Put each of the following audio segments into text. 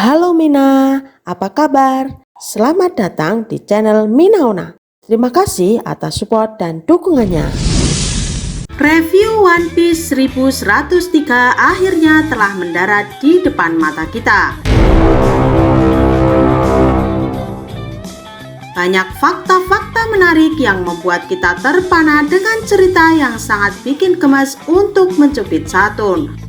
Halo Mina, apa kabar? Selamat datang di channel Minaona. Terima kasih atas support dan dukungannya. Review One Piece 1103 akhirnya telah mendarat di depan mata kita. Banyak fakta-fakta menarik yang membuat kita terpana dengan cerita yang sangat bikin gemas untuk mencubit Saturn.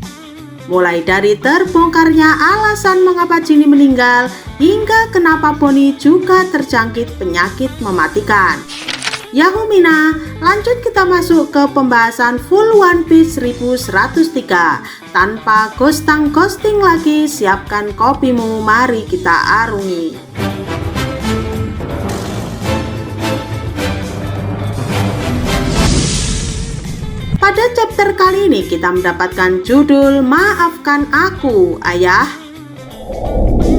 Mulai dari terbongkarnya alasan mengapa Jinny meninggal, hingga kenapa Bonnie juga terjangkit penyakit mematikan. Yahoo Mina, lanjut kita masuk ke pembahasan full One Piece 1103. Tanpa ghosting lagi, siapkan kopimu, mari kita arungi. Pada chapter kali ini kita mendapatkan judul Maafkan Aku, Ayah.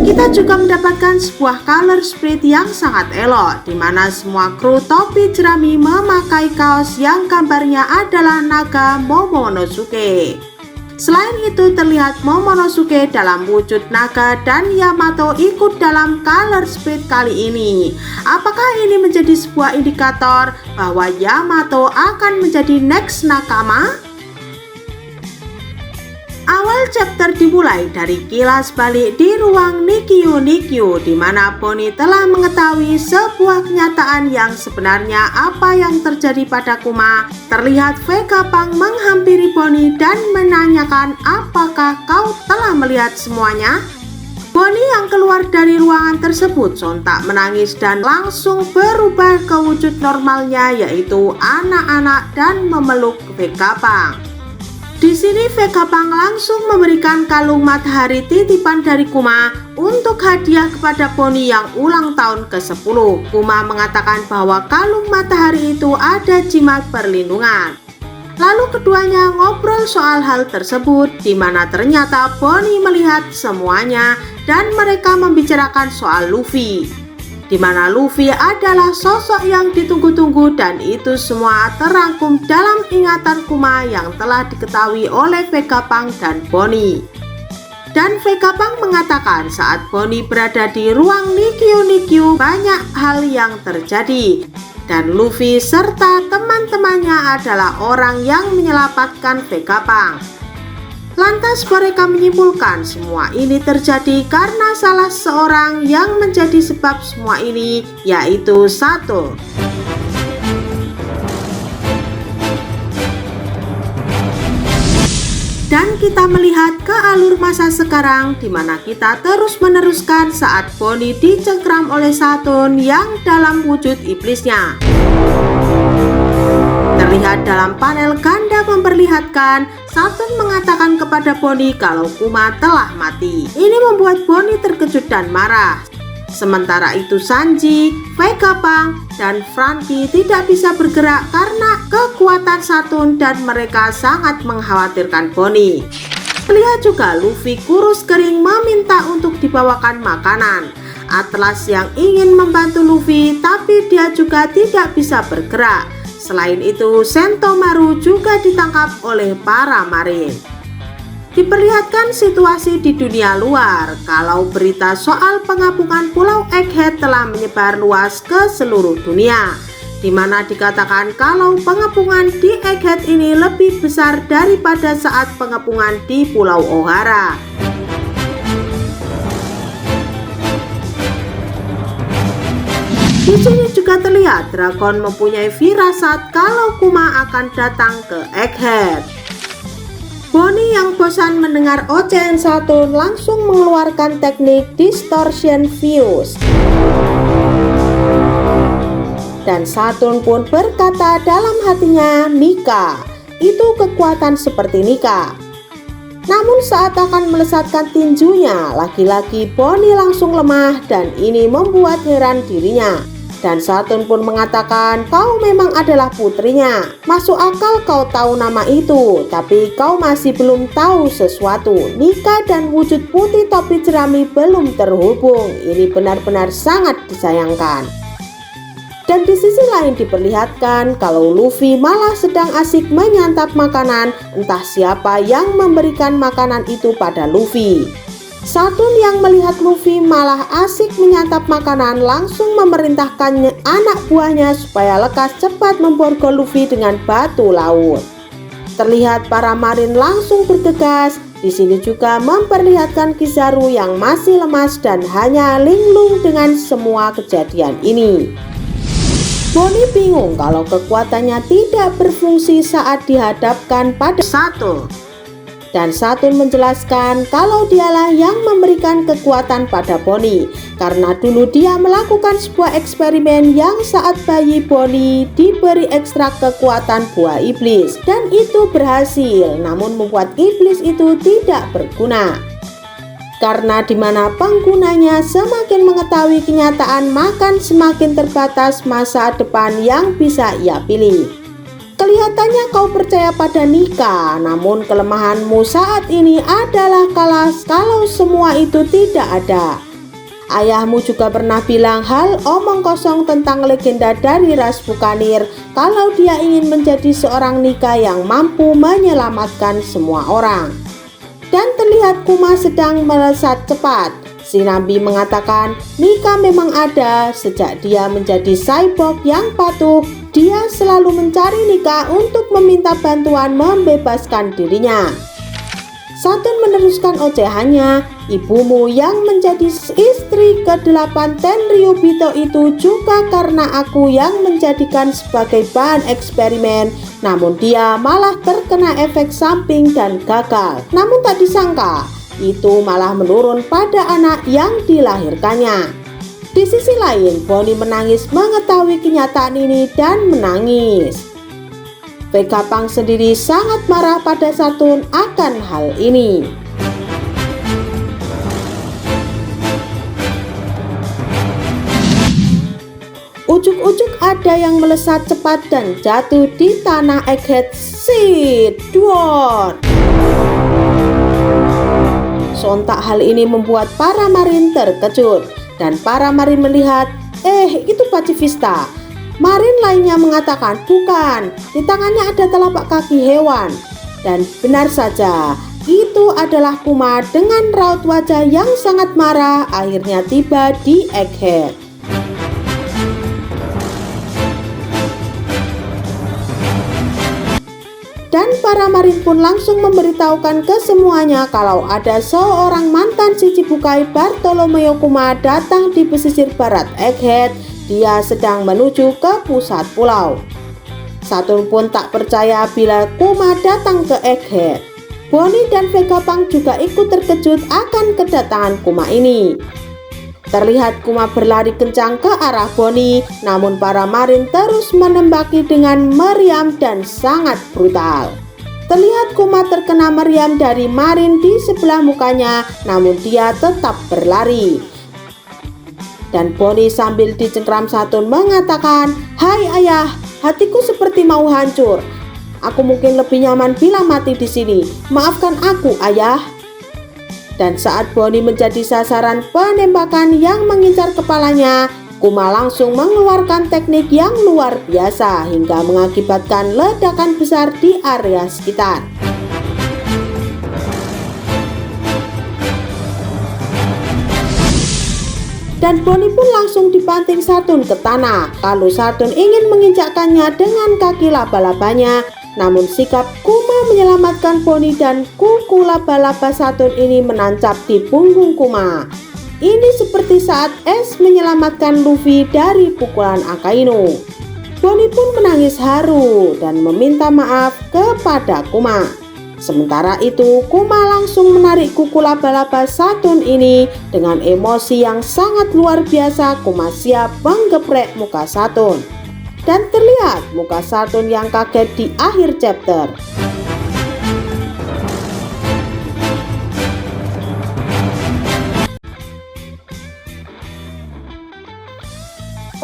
Kita juga mendapatkan sebuah color spread yang sangat elok, di mana semua kru topi jerami memakai kaos yang gambarnya adalah naga Momonosuke. Selain itu terlihat Momonosuke dalam wujud naga dan Yamato ikut dalam color spread kali ini. Apakah ini menjadi sebuah indikator bahwa Yamato akan menjadi next nakama? Awal chapter dimulai dari kilas balik di ruang Nikkyu, di mana Bonnie telah mengetahui sebuah kenyataan yang sebenarnya apa yang terjadi pada Kuma. Terlihat Vegapunk menghampiri Bonnie dan menanyakan, apakah kau telah melihat semuanya? Bonnie yang keluar dari ruangan tersebut sontak menangis dan langsung berubah ke wujud normalnya, yaitu anak-anak, dan memeluk Vegapunk. Di sini Vegapunk langsung memberikan kalung matahari titipan dari Kuma untuk hadiah kepada Bonnie yang ulang tahun ke-10. Kuma mengatakan bahwa kalung matahari itu ada jimat perlindungan. Lalu keduanya ngobrol soal hal tersebut, di mana ternyata Bonnie melihat semuanya dan mereka membicarakan soal Luffy, di mana Luffy adalah sosok yang ditunggu-tunggu, dan itu semua terangkum dalam ingatan Kuma yang telah diketahui oleh Vegapunk dan Bonnie. Dan Vegapunk mengatakan saat Bonnie berada di ruang Nikkyu banyak hal yang terjadi, dan Luffy serta teman-temannya adalah orang yang menyelamatkan Vegapunk. Lantas mereka menyimpulkan semua ini terjadi karena salah seorang yang menjadi sebab semua ini, yaitu Saturn. Dan kita melihat ke alur masa sekarang, di mana kita terus meneruskan saat Bonnie dicengkram oleh Saturn yang dalam wujud iblisnya. Terlihat dalam panel ganda memperlihatkan Saturn mengatakan kepada Bonnie kalau Kuma telah mati. Ini membuat Bonnie terkejut dan marah. Sementara itu Sanji, Vegapunk, dan Franky tidak bisa bergerak karena kekuatan Saturn dan mereka sangat mengkhawatirkan Bonnie. Terlihat juga Luffy kurus kering meminta untuk dibawakan makanan. Atlas yang ingin membantu Luffy tapi dia juga tidak bisa bergerak. Selain itu, Sentomaru juga ditangkap oleh para marin. Diperlihatkan situasi di dunia luar kalau berita soal pengapungan Pulau Egghead telah menyebar luas ke seluruh dunia, di mana dikatakan kalau pengepungan di Egghead ini lebih besar daripada saat pengepungan di Pulau Ohara. Di sini juga terlihat Dragon mempunyai firasat kalau Kuma akan datang ke Egghead. Bonnie yang bosan mendengar ocehan Saturn langsung mengeluarkan teknik Distortion Fuse. Dan Saturn pun berkata dalam hatinya, Nika, itu kekuatan seperti Nika. Namun saat akan melesatkan tinjunya, lagi-lagi Bonnie langsung lemah dan ini membuat heran dirinya. Dan Saturn pun mengatakan, kau memang adalah putrinya. Masuk akal kau tahu nama itu, tapi kau masih belum tahu sesuatu. Nika dan wujud putih topi jerami belum terhubung. Ini benar-benar sangat disayangkan. Dan di sisi lain diperlihatkan kalau Luffy malah sedang asik menyantap makanan, entah siapa yang memberikan makanan itu pada Luffy. Satun yang melihat Luffy malah asik menyantap makanan langsung memerintahkan anak buahnya supaya lekas cepat memborgol Luffy dengan batu laut. Terlihat para marin langsung bergegas. Di sini juga memperlihatkan Kizaru yang masih lemas dan hanya linglung dengan semua kejadian ini. Bonnie bingung kalau kekuatannya tidak berfungsi saat dihadapkan pada Satun. Dan Satun menjelaskan kalau dialah yang memberikan kekuatan pada Bonnie, karena dulu dia melakukan sebuah eksperimen yang saat bayi Bonnie diberi ekstrak kekuatan buah iblis, dan itu berhasil, namun membuat iblis itu tidak berguna. Karena dimana penggunanya semakin mengetahui kenyataan, maka semakin terbatas masa depan yang bisa ia pilih. Kelihatannya kau percaya pada Nika, namun kelemahanmu saat ini adalah kalau semua itu tidak ada. Ayahmu juga pernah bilang hal omong kosong tentang legenda dari ras Bukanir kalau dia ingin menjadi seorang Nika yang mampu menyelamatkan semua orang. Dan terlihat Kuma sedang melesat cepat. Shinambi mengatakan Nika memang ada sejak dia menjadi cyborg yang patuh. Dia selalu mencari Nika untuk meminta bantuan membebaskan dirinya. Satun meneruskan ocehannya, ibumu yang menjadi istri ke-8 Tenryubito itu juga karena aku yang menjadikan sebagai bahan eksperimen, namun dia malah terkena efek samping dan gagal. Namun tak disangka, itu malah menurun pada anak yang dilahirkannya. Di sisi lain, Bonnie menangis mengetahui kenyataan ini dan menangis. Vegapunk sendiri sangat marah pada Satun akan hal ini. Ujuk-ujuk ada yang melesat cepat dan jatuh di tanah Egghead Sea Dwarf. Sontak hal ini membuat para marin terkejut, dan para marin melihat, itu pacifista. Marin lainnya mengatakan bukan, di tangannya ada telapak kaki hewan. Dan benar saja, itu adalah Kuma dengan raut wajah yang sangat marah akhirnya tiba di Egghead. Dan para marin pun langsung memberitahukan ke semuanya kalau ada seorang mantan Shichibukai Bartolomeo Kuma datang di pesisir barat Egghead. Dia sedang menuju ke pusat pulau. Satun pun tak percaya bila Kuma datang ke Egghead. Bonnie dan Vegapunk juga ikut terkejut akan kedatangan Kuma ini. Terlihat Kuma berlari kencang ke arah Bonnie, namun para marin terus menembaki dengan meriam dan sangat brutal. Terlihat Kuma terkena meriam dari marin di sebelah mukanya, namun dia tetap berlari. Dan Bonnie sambil dicengkram Satun mengatakan, "Hai ayah, hatiku seperti mau hancur. Aku mungkin lebih nyaman bila mati di sini. Maafkan aku, ayah." Dan saat Bonnie menjadi sasaran penembakan yang mengincar kepalanya, Kuma langsung mengeluarkan teknik yang luar biasa hingga mengakibatkan ledakan besar di area sekitar. Dan Bonnie pun langsung dibanting Satun ke tanah. Lalu Satun ingin menginjakkannya dengan kaki laba-labanya, namun sikap Kuma menyelamatkan Bonnie dan kuku laba-laba Satun ini menancap di punggung Kuma. Ini seperti saat Ace menyelamatkan Luffy dari pukulan Akainu. Bonnie pun menangis haru dan meminta maaf kepada Kuma. Sementara itu, Kuma langsung menarik kuku laba-laba Satun ini. Dengan emosi yang sangat luar biasa, Kuma siap menggeprek muka Satun. Dan terlihat muka Satun yang kaget di akhir chapter.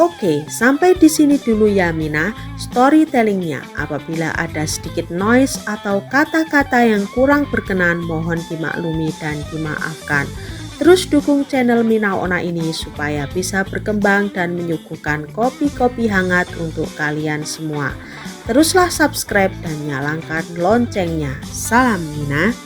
Oke, sampai di sini dulu ya Mina storytellingnya. Apabila ada sedikit noise atau kata-kata yang kurang berkenan, mohon dimaklumi dan dimaafkan. Terus dukung channel Minaona ini supaya bisa berkembang dan menyuguhkan kopi-kopi hangat untuk kalian semua. Teruslah subscribe dan nyalakan loncengnya. Salam Mina.